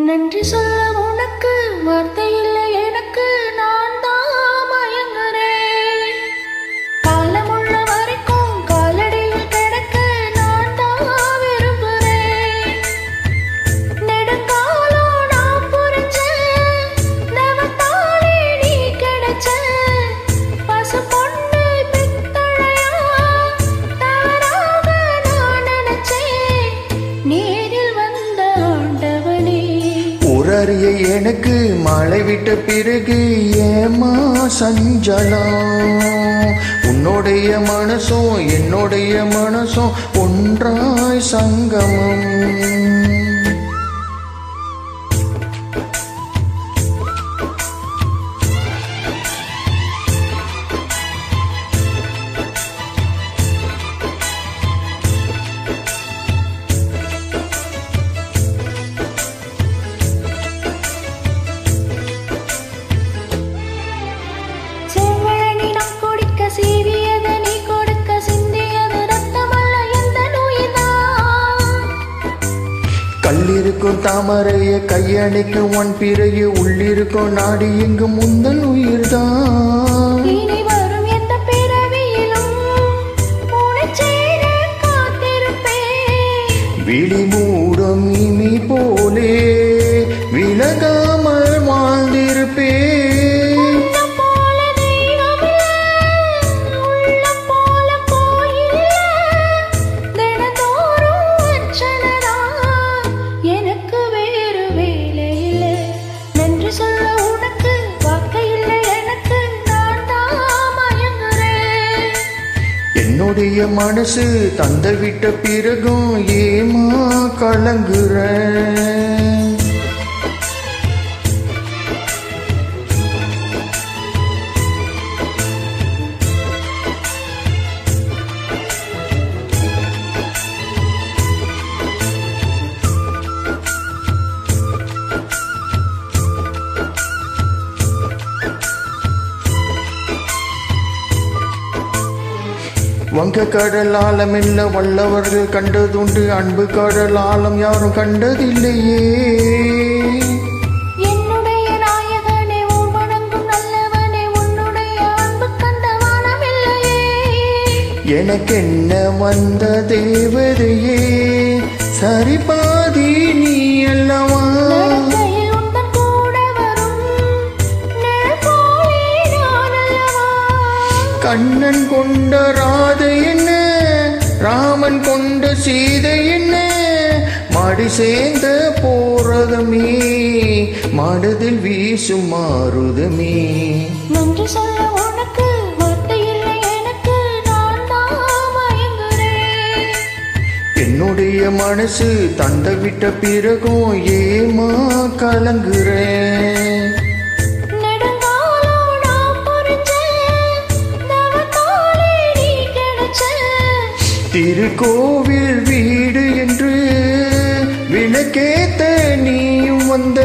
நன்றி சொல்ல உனக்கு வார்த்தை இல்லை எனக்கு, நான் தான் மயங்குறேன். காலமுள்ள வரைக்கும் காலடியில் கிடக்க நான் தான் விரும்புறேன். நெடுங்காலம் நான் புரிஞ்ச நவத்தானே நீ கிடைச்ச பசு பொண்ணு பித்தளையா தவறாக நான் நினைச்சேன். நேரில் வந்த ஆண்டவனே உரறிய எனக்கு மழை விட்ட பிறகு ஏமா சஞ்சலம், உன்னுடைய மனசும் என்னுடைய மனசும் ஒன்றாய் சங்கமம். கல்லிருக்கும் தாமரைய கையணிக்கும் உன் பிறகு உள்ளிருக்கும் நாடி எங்கும் முந்தன் உயிர்தான். இனி வரும் எந்த பிறவியிலும் உனச்சேர காத்திருப்பேன். விழி மூடும் இனி போலே விலகாமல் வாழ்ந்திருப்பேன். என்னுடைய மனசு தந்த விட்ட பிறகும் ஏமா கலங்குற. வங்க கடல் ஆழம் இல்ல வல்லவர்கள் கண்டதுண்டு, அன்பு கடல் ஆழம் யாரும் கண்டதில்லையே. என்னுடைய நாயகனே ஓர் வணங்கும் நல்லவனே, உன்னுடைய அன்பு கண்ட வானமில்லையே. எனக்கென்ன வந்த தேவதையே சரிபாதி நீ அல்லவா. கண்ணன் கொண்ட ராதை என்ன, ராமன் கொண்ட சீதை என்ன, மாடி சேர்ந்த போறதுமே மனதில் வீசும் மாறுதமே. நன்றி சொல்ல உனக்கு வார்த்தை இல்லை எனக்கு, நான் தான் மயங்குறேன். என்னுடைய மனசு தந்த விட்ட பிறகும் ஏமா கலங்குறேன். திருக்கோவில் வீடு என்று விளக்கேத்த நீயும் வந்த